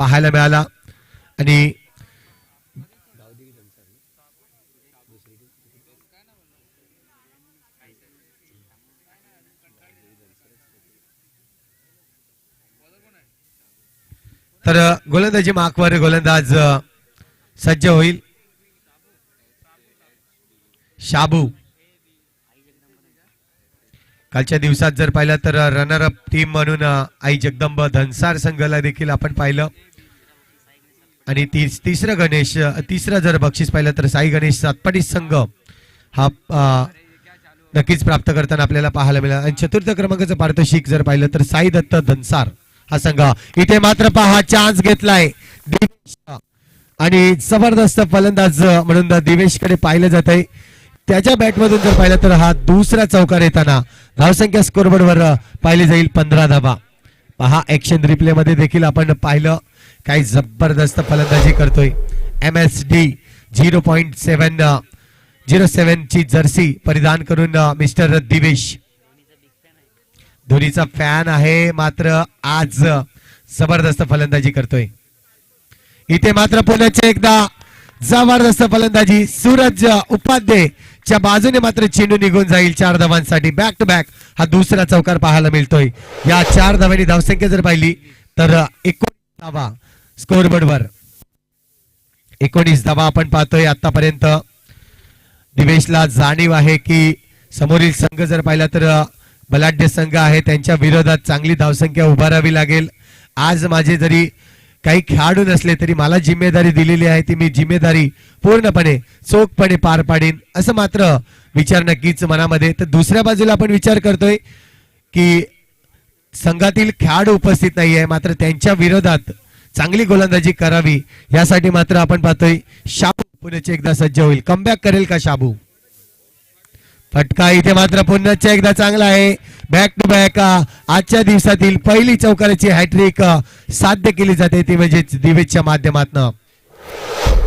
पाहायला मिळाला आणि तर गोलंदाजी मार्कवर गोलंदाज सज्ज होईल. शाबू कालच्या दिवसात जर पाहिलं तर रनर अप टीम म्हणून आई जगदंब धनसार संघाला देखील आपण पाहिलं आणि तिसरं जर बक्षीस पाहिलं तर साई गणेश सातपाटी संघ हा नक्कीच प्राप्त करताना आपल्याला पाहायला मिळाला. आणि चतुर्थ क्रमांकाचं पारितोषिक जर पाहिलं तर साई दत्त धनसार हा संघ. इथे मात्र पहा चान्स घेतलाय आणि जबरदस्त फलंदाज म्हणून दिवेशकडे पाहिलं जात आहे. त्याच्या बॅटमधून जर पाहिलं तर हा दुसरा चौकार येताना धावसंख्या स्कोरबोर्डवर पाहिली जाईल 15 धावा. पहा ऍक्शन रिप्ले मध्ये देखील आपण पाहिलं काय जबरदस्त फलंदाजी करतोय. MSD 0.707 ची जर्सी परिधान करून मिस्टर दिवेश धोनीचा फॅन आहे मात्र आज जबरदस्त फलंदाजी करतोय. इथे मात्र पुण्याचे एकदा जबरदस्त फलंदाजी सूरज उपाध्याय च्या बाजूने मात्र चेंडू निघून जाईल 4 धावांसाठी. बॅक टू बॅक हा दुसरा चौकार पाहायला मिळतोय. या 4 धावांनी धावसंख्या जर पाहिली तर 19 धावा स्कोरबोर्डवर. 19 धावा आपण पाहतोय आतापर्यंत. दिवेशला जाणीव आहे की समोरील संघ जर पाहिला तर बलाढ्य संघ आहे, त्यांच्या विरोधात चांगली धावसंख्या उभारावी लागेल. आज माझे जरी काही खेळाडू नसले तरी मला जिम्मेदारी दिलेली आहे ती मी जिम्मेदारी पूर्णपणे चोखपणे पार पाडीन असं मात्र विचार नक्कीच मनामध्ये. तर दुसऱ्या बाजूला आपण विचार करतोय की संघातील खेळाडू उपस्थित नाहीये मात्र त्यांच्या विरोधात चांगली गोलंदाजी करावी यासाठी मात्र आपण पाहतोय शाबू पुण्याचे एकदा सज्ज होईल. कमबॅक करेल का शाबू? फटका इथे मात्र पुन्हा एकदा चांगला आहे. बॅक टू बॅक आजच्या दिवसातील पहिली चौकाराची हॅट्रिक साध्य केली जाते ती म्हणजे दिवेशच्या माध्यमातून.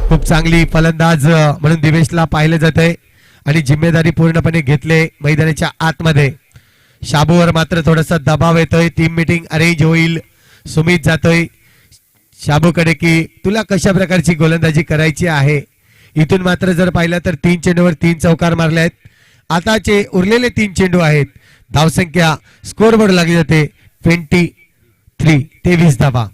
खूप चांगली फलंदाज म्हणून दिवेशला पाहिलं जात आहे आणि जिम्मेदारी पूर्णपणे घेतले मैदानाच्या आतमध्ये. शाबूवर मात्र थोडासा दबाव येतोय. टीम मीटिंग अरेंज होईल. सुमित जातोय शाबूकडे की तुला कशा प्रकारची गोलंदाजी करायची आहे. इथून मात्र जर पाहिलं तर 3 चेंडूवर 3 चौकार मारले आहेत. आताचे उरलेले 3 चेंडू आहेत. धावसंख्या स्कोरबोर्ड लागली जाते 23 धावा.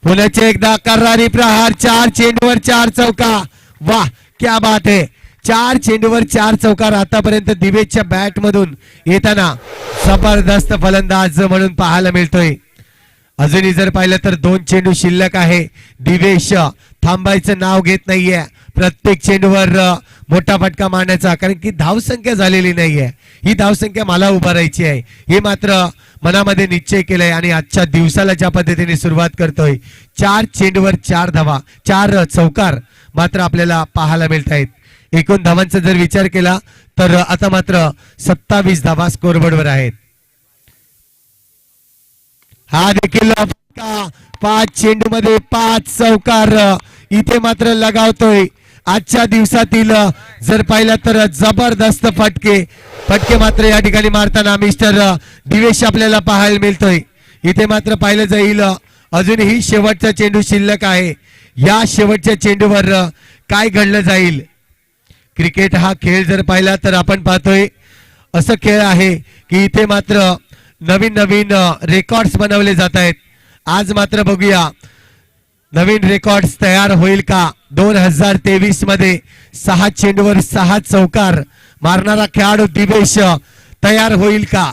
पुण्याचे एकदा कर्रारी प्रहार. 4 चेंडूवर 4 चौका. वाह क्या बात है. 4 चेंडूवर 4 चौकार आतापर्यंत दिवेशच्या बॅट मधून येताना जबरदस्त फलंदाज म्हणून पाहायला मिळतोय. अजूनही जर पाहिलं तर 2 चेंडू शिल्लक आहे. दिवेश थांबायचं नाव घेत नाहीये. प्रत्येक चेंडूवर मोठा फटका मारण्याचा, कारण की धावसंख्या झालेली नाहीये. ही धावसंख्या मला उभारायची आहे हे मात्र मनामध्ये निश्चय केलाय आणि आजच्या दिवसाला ज्या पद्धतीने सुरुवात करतोय 4 चेंडूवर 4 धावा 4 चौकार मात्र आपल्याला पाहायला मिळत आहेत. एकूण धावांचा जर विचार केला तर आता मात्र 27 धावा स्कोरबोर्डवर आहेत. हा देखील 5 चेंडू मध्ये 5 चौकार इथे मात्र लगावतोय. आजच्या दिवसातील जर पाहिलं तर जबरदस्त फटके मात्र या ठिकाणी मारताना मिस्टर दिवेश आपल्याला पाहायला मिळतोय. इथे मात्र पाहिलं जाईल अजूनही शेवटचा चेंडू शिल्लक आहे. या शेवटच्या चेंडूवर काय घडलं जाईल. क्रिकेट हा खेळ जर पाहिला तर आपण पाहतोय असं खेळ आहे की इथे मात्र नवीन रेकॉर्ड्स बनवले जात आहेत. आज मात्र बघूया नवीन रेकॉर्ड्स तयार होईल का. 2023 मध्ये 6 चेंडूवर 6 चौकार मारणारा खेळाडू दिवेश तयार होईल का.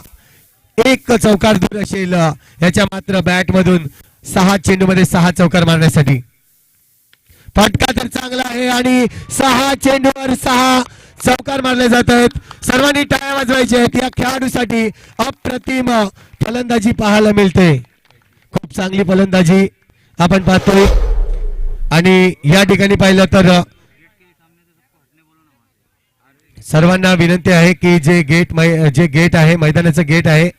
1 चौकार दूर असेल याच्या मात्र बॅट मधून 6 चेंडू मध्ये 6 चौकार मारण्यासाठी. फटका तर चांगला आहे आणि 6 चेंडूवर 6 चौकार मारले जात आहेत. सर्वांनी टाळ्या वाजवायच्या आहेत. या खेळाडूसाठी अप्रतिम फलंदाजी पाहायला मिळते. खूप चांगली फलंदाजी आपण पाहतोय आणि या ठिकाणी पाहिलं तर सर्वांना विनंती आहे की जे गेट आहे मैदानाचं गेट आहे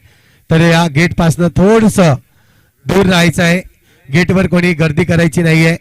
तर या गेट पासून थोडस दूर राहायचं आहे. गेटवर कोणी गर्दी करायची नाहीये.